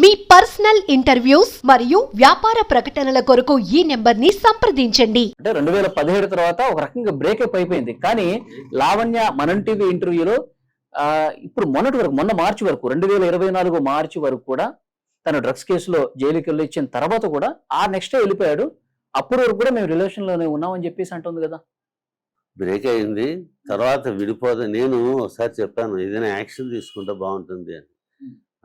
మీ personal interviews మరియు వ్యాపార ప్రకటనల కొరకు ఈ నెంబర్ని సంప్రదించండి. అంటే 2017 తర్వాత ఒక రకంగా బ్రేకప్ అయిపోయింది. కానీ లావణ్య మనం టీవీ ఇంటర్వ్యూలో ఇప్పుడు మొన్నటి వరకు మొన్న మార్చి వరకు 2024 మార్చి వరకు కూడా తను డ్రగ్స్ కేసులో జైలుకి వెళ్ళి ఇచ్చిన తర్వాత కూడా నెక్స్ట్ వెళ్ళిపోయాడు. అప్పటి వరకు కూడా మేము రిలేషన్ లోనే ఉన్నామని చెప్పేసి అంటుంది కదా. బ్రేక్ అయింది, తర్వాత విడిపోదు. నేను ఒకసారి చెప్పాను ఏదైనా యాక్షన్ తీసుకుంటే బాగుంటుంది అని.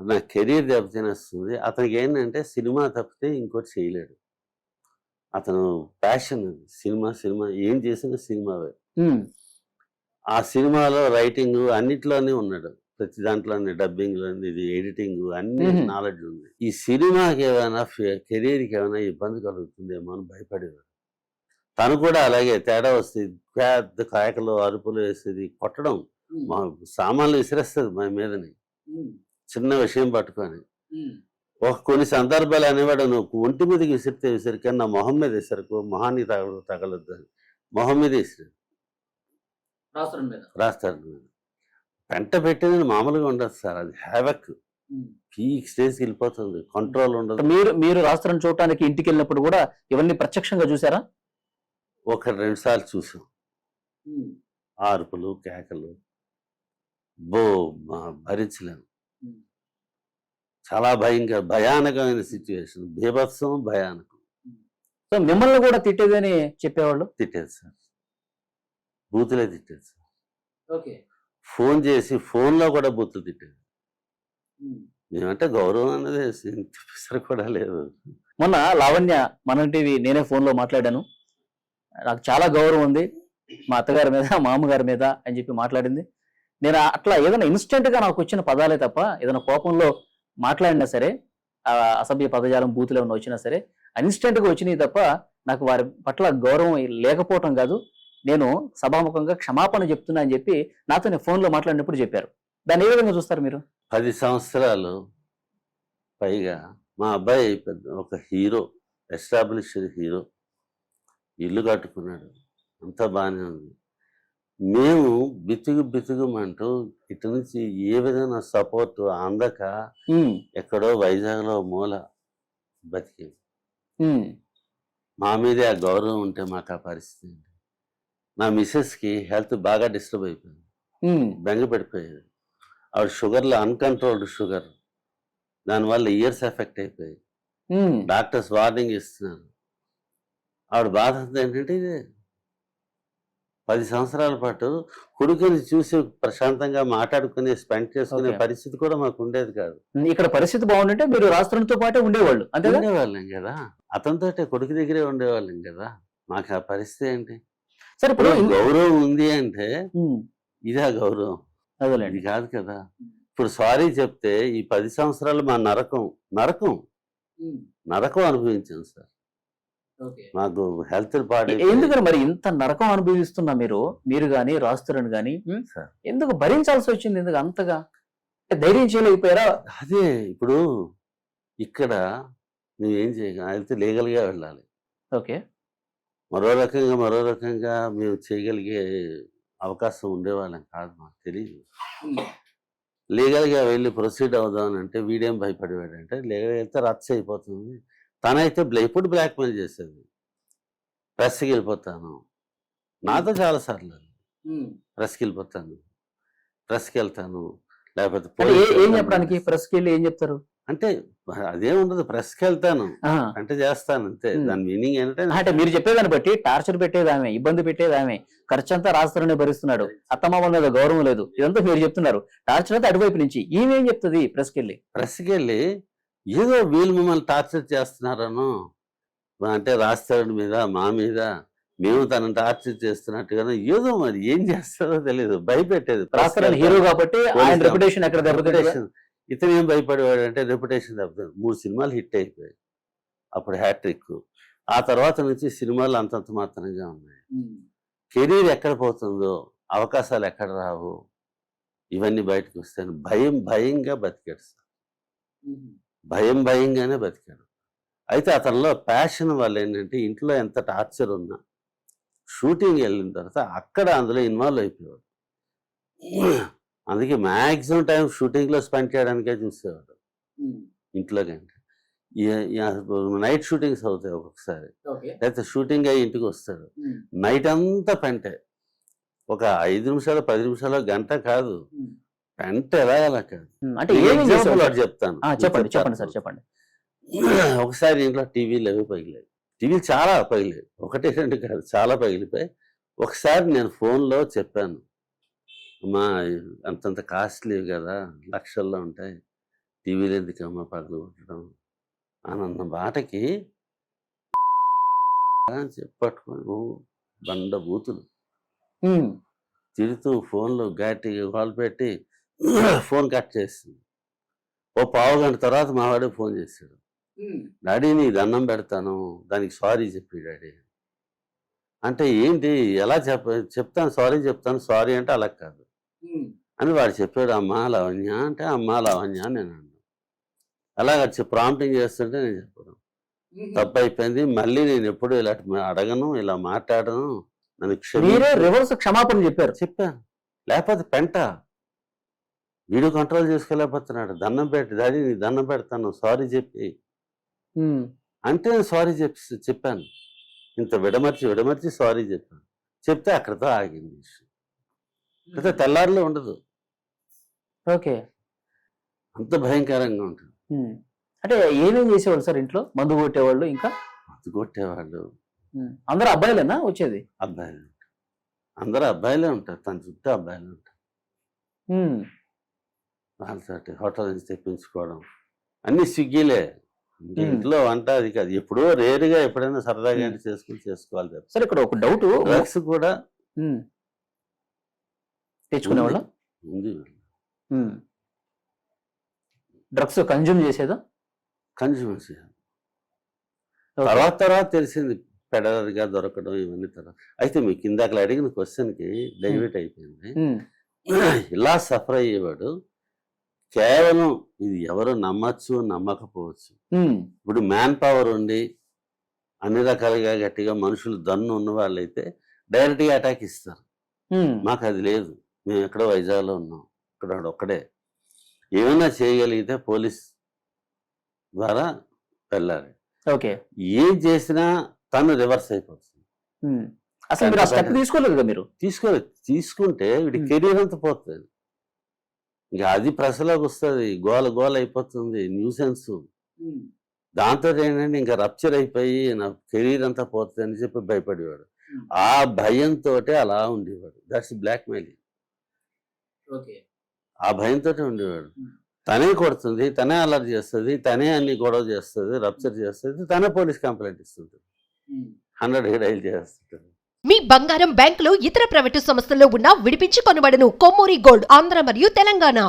నా కెరీర్ దెబ్బతినేస్తుంది. అతనికి ఏంటంటే సినిమా తప్పితే ఇంకోటి చేయలేడు. అతను ప్యాషన్ సినిమా సినిమా ఏం చేసినా సినిమావే. ఆ సినిమాలో రైటింగ్ అన్నిట్లోనే ఉన్నాడు, ప్రతి దాంట్లోనే డబ్బింగ్లోని ఇది ఎడిటింగ్ అన్ని నాలెడ్జ్ ఉంది. ఈ సినిమాకి ఏమైనా కెరీర్కి ఏమైనా ఇబ్బంది కలుగుతుందేమో అని భయపడేవాడు. తను కూడా అలాగే తేడా వస్తుంది, పెద్ద కాయకలు అరుపులు వేసేది, కొట్టడం, మా సామాన్లు విసిరేస్తుంది మా మీదని చిన్న విషయం పట్టుకొని. కొన్ని సందర్భాలు అనేవాడు, నువ్వు ఒంటి మీదకి విసిరితే విసిరిక నా మొహం మీద విసరకు, మొహాన్ని తగలొద్దు అని మొహం మీద విసిరి రాస్తాడు. పెంట పెట్టేది మామూలుగా ఉండదు సార్, అది హ్యావక్ పీక్ స్టేజ్కి వెళ్ళిపోతుంది, కంట్రోల్ ఉండదు. మీరు రాస్తారని చూడటానికి ఇంటికి వెళ్ళినప్పుడు కూడా ఇవన్నీ ప్రత్యక్షంగా చూసారా? 1-2 సార్లు చూసాం. అరుపులు కేకలు భరించలేము. చాలా భయానకమైన సిచ్యువేషన్, బీభత్సం, భయానకం. సో మిమ్మల్ని కూడా తిట్టేదని చెప్పేవాళ్ళు? తిట్టేది సార్, బూతులే తిట్టేది సార్. ఫోన్ చేసి ఫోన్లో కూడా బూతులు తిట్టేది. మేమంటే గౌరవం అనేది ఇంత కూడా లేదు. మొన్న లావణ్య మనం టీవీ నేనే ఫోన్లో మాట్లాడాను, నాకు చాలా గౌరవం ఉంది మా అత్తగారి మీద మా అమ్మగారి మీద అని చెప్పి మాట్లాడింది. నేను అట్లా ఏదైనా ఇన్స్టెంట్గా నాకు వచ్చిన పదాలే తప్ప ఏదైనా కోపంలో మాట్లాడినా సరే, అసభ్య పదజాలం బూతులు ఏమైనా వచ్చినా సరే ఇన్స్టెంట్గా వచ్చినాయి తప్ప నాకు వారి పట్ల గౌరవం లేకపోవటం కాదు. నేను సభాముఖంగా క్షమాపణ చెప్తున్నా అని చెప్పి నాతో నేను ఫోన్లో మాట్లాడినప్పుడు చెప్పారు. దాన్ని ఏ విధంగా చూస్తారు మీరు? 10 సంవత్సరాలు పైగా మా అబ్బాయి ఒక హీరో, ఎస్టాబ్లిష్డ్ హీరో, ఇల్లు కట్టుకున్నాడు, అంతా బాగానే ఉంది. మేము బితుకుమంటూ ఇటు నుంచి ఏ విధంగా సపోర్ట్ అందక ఎక్కడో వైజాగ్లో మూల బతికింది. మా మీదే ఆ గౌరవం ఉంటే మాకు ఆ పరిస్థితి. నా మిస్సెస్కి హెల్త్ బాగా డిస్టర్బ్ అయిపోయింది, బెంగ పడిపోయేది. ఆవిడ షుగర్లో అన్కంట్రోల్డ్ షుగర్, దానివల్ల ఇయర్స్ ఎఫెక్ట్ అయిపోయాయి. డాక్టర్స్ వార్నింగ్ ఇస్తున్నారు. ఆవిడ బాధ ఏంటంటే ఇదే 10 సంవత్సరాల పాటు కొడుకుని చూసి ప్రశాంతంగా మాట్లాడుకుని స్పెండ్ చేసుకునే పరిస్థితి కూడా మాకు ఉండేది కాదు. ఇక్కడ పరిస్థితి బాగుంటే మీరు రాష్ట్రంతో పాటే ఉండేవాళ్ళు, అంతే ఉండేవాళ్ళం కదా, అతనితో కొడుకు దగ్గరే ఉండేవాళ్ళం కదా. మాకు ఆ పరిస్థితి ఏంటి? సరే ఇప్పుడు గౌరవం ఉంది అంటే ఇదే గౌరవం, ఇది కాదు కదా. ఇప్పుడు సారీ చెప్తే ఈ 10 సంవత్సరాలు మా నరకం అనుభవించాం సార్. మాకు హెల్త్ పార్టీ ఎందుకని మరి ఇంత నరకం అనుభవిస్తున్నా మీరు గాని రాస్తురని గాని ఎందుకు భరించాల్సి వచ్చింది? ఎందుకు అంతగా ధైర్యం చేయలేకపోయారా? అదే ఇప్పుడు ఇక్కడ నువ్వేం చేయగలిగితే లీగల్ గా వెళ్ళాలి. ఓకే, మరో రకంగా మేము చేయగలిగే అవకాశం ఉండేవాళ్ళం కాదు, మాకు తెలియదు. లీగల్ గా వెళ్ళి ప్రొసీడ్ అవుదామని అంటే వీడేం భయపడేవాడంటే లీగల్ వెళ్తే రచ్చ అయిపోతుంది. తనైతే ఎప్పుడు బ్లాక్మెయిల్ చేసేది, ప్రెస్కి వెళ్ళిపోతాను, నాతో చాలాసార్లు ప్రెస్కి వెళ్తాను, లేకపోతే ఏం చెప్పడానికి ప్రెస్కి వెళ్ళి ఏం చెప్తారు అంటే అదేముండదు, ప్రెస్కి వెళ్తాను అంటే చేస్తాను అంతే. దాని మీనింగ్ ఏంటంటే మీరు చెప్పేదాన్ని బట్టి టార్చర్ పెట్టేది ఆమె, ఇబ్బంది పెట్టేది ఆమె, ఖర్చు అంతా రాస్తారనే భరిస్తున్నాడు, అత్తమామ మీద గౌరవం లేదు, ఇదంతా మీరు చెప్తున్నారు. టార్చర్ అయితే అటువైపు నుంచి ఈమెం చెప్తుంది ప్రెస్కి వెళ్ళి ఏదో వీళ్ళు మిమ్మల్ని టార్చర్ చేస్తున్నారనో, అంటే రాస్తాడు మీద మా మీద మేము తనని టార్చర్ చేస్తున్నట్టుగా ఏదో మరి ఏం చేస్తారో తెలియదు, భయపెట్టేది. హీరో కాబట్టి ఇతను ఏం భయపడేవాడు అంటే రెప్యుటేషన్ దెబ్బతింది. 3 సినిమాలు హిట్ అయిపోయాయి, అప్పుడు హ్యాట్రిక్. ఆ తర్వాత నుంచి సినిమాలు అంతంత మాత్రంగా ఉన్నాయి. కెరీర్ ఎక్కడ పోతుందో, అవకాశాలు ఎక్కడ రావు, ఇవన్నీ బయటకు వస్తాయని భయంగా బతికాడు సార్. భయంగానే బతికాడు. అయితే అతనిలో ప్యాషన్ వల్ల ఏంటంటే ఇంట్లో ఎంత టార్చర్ ఉన్నా షూటింగ్ వెళ్ళిన తర్వాత అక్కడ అందులో ఇన్వాల్వ్ అయిపోయాడు. అందుకే మ్యాక్సిమం టైం షూటింగ్లో స్పెండ్ చేయడానికే చూసేవాడు. ఇంట్లో కంటే నైట్ షూటింగ్స్ అవుతాయి ఒక్కొక్కసారి, లేకపోతే షూటింగ్ అయ్యి ఇంటికి వస్తాడు, నైట్ అంతా పెంటే. ఒక 5 నిమిషాలు 10 నిమిషాలు గంట కాదు, పెంట ఎలా కాదు. అంటే ఏమి Example చేసేవాళ్ళు ఒకటి చెప్తాను. చెప్పండి చెప్పండి సార్ చెప్పండి. ఒకసారి ఇంట్లో టీవీలు అవి పగిలాయి, టీవీలు చాలా పగిలాయి, 1 2 కాదు, చాలా పగిలిపోయి. ఒకసారి నేను ఫోన్లో చెప్పాను, అమ్మా అంతంత కాస్ట్లీ కదా, లక్షల్లో ఉంటాయి, టీవీలు ఎందుకమ్మా పగలు కొట్టడం అని అన్న మాటకి పట్టుకొని బండ బూతులు తిడుతూ ఫోన్లో గట్టిగా కాల్ పెట్టి ఫోన్ కట్ చేసింది. ఓ పావు గంట తర్వాత మా వాడికి ఫోన్ చేశాడు, డాడీ నీ దండం పెడతాను, దానికి సారీ చెప్పి డాడీ అంటే. ఏంటి ఎలా చెప్తాను సారీ అంటే అలా కాదు అని వాడు చెప్పాడు. అమ్మా లావణ్య అంటే అమ్మా లావణ్య అని నేను అన్నాను. అలాగ ప్రాంప్టింగ్ చేస్తుంటే నేను చెప్పడం తప్పు అయిపోయింది, మళ్ళీ నేను ఎప్పుడు ఇలా అడగను, ఇలా మాట్లాడను, నన్ను మీరే రివర్స్ క్షమాపణ చెప్పారు. చెప్పాను. లేకపోతే పెంట వీడియో కంట్రోల్ చేసుకోలేకపోతున్నాడు. దండం పెట్టి డాడీ నీ దండం పెడతాను సారీ చెప్పి అంటే నేను సారీ చెప్పాను. ఇంత విడమర్చి సారీ చెప్పాను. చెప్తే అక్కడితో ఆగింది విషయం. అయితే తెల్లారిలో ఉండదు. ఓకే. అంత భయంకరంగా ఉంటుంది. అంటే ఏమేం చేసేవాళ్ళు సార్ ఇంట్లో? మందు కొట్టేవాళ్ళు, ఇంకా మందు కొట్టేవాళ్ళు. అందరూ అబ్బాయిలేనా వచ్చేది? అబ్బాయిలు, అందరూ అబ్బాయిలే ఉంటారు, తన చుట్టూ అబ్బాయిలు ఉంటారు. వాళ్ళతోటి హోటల్ నుంచి తెప్పించుకోవడం అన్ని స్విగ్గీలే. ఇంట్లో వంట అది కాదు, ఎప్పుడో రేరుగా ఎప్పుడైనా సరదాగా చేసుకోవాలి. సార్ ఇక్కడ ఒక డౌట్, డ్రగ్స్ కూడా తెచ్చుకునేవాళ్ళ? ఉంది. డ్రగ్స్ కన్జ్యూమ్ చేసేదా? కన్జ్యూమ్ చేయాలి. తర్వాత తెలిసింది పెడగా దొరకడం ఇవన్నీ తర్వాత. అయితే మీకు ఇందాక అడిగిన క్వశ్చన్కి డైవర్ట్ అయిపోయింది. ఇలా సఫర్ అయ్యేవాడు కేవలం ఇది ఎవరు నమ్మచ్చు నమ్మకపోవచ్చు. ఇప్పుడు మ్యాన్ పవర్ ఉండి అన్ని రకాలుగా గట్టిగా మనుషులు దన్ను ఉన్న వాళ్ళైతే డైరెక్ట్గా అటాక్ ఇస్తారు. మాకు అది లేదు, మేము ఎక్కడో వైజాగ్లో ఉన్నాం, ఇక్కడ ఒక్కడే. ఏమైనా చేయగలిగితే పోలీస్ ద్వారా వెళ్ళాలి. ఓకే. ఏం చేసినా తను రివర్స్ అయిపోతుంది. అసలు మీరు ఆ స్టెప్ తీసుకోలేదు కదా? మీరు తీసుకుంటే వీడి కెరీర్ అంతా పోతుంది. ఇంకా అది ప్రశ్నలోకి వస్తుంది, గోల అయిపోతుంది, న్యూసెన్స్. దాంతో ఏంటంటే ఇంకా రప్చర్ అయిపోయి నా కెరీర్ అంతా పోతుంది అని చెప్పి భయపడేవాడు. ఆ భయంతో అలా ఉండేవాడు. That's blackmailing. ఆ భయంతో ఉండేవాడు. తనే కొడుతుంది, తనే అలర్ట్ చేస్తుంది, తనే అన్ని గొడవ చేస్తుంది, రప్చర్ చేస్తుంది, తనే పోలీస్ కంప్లైంట్ ఇస్తుంటుంది, 100 డైల్ చేస్తుంటుంది. మీ బంగారం బ్యాంకులో ఇతర ప్రైవేటు సంస్థల్లో ఉన్న విడిపించి కొనబడను. కొమ్మూరి గోల్డ్, ఆంధ్ర మరియు తెలంగాణ.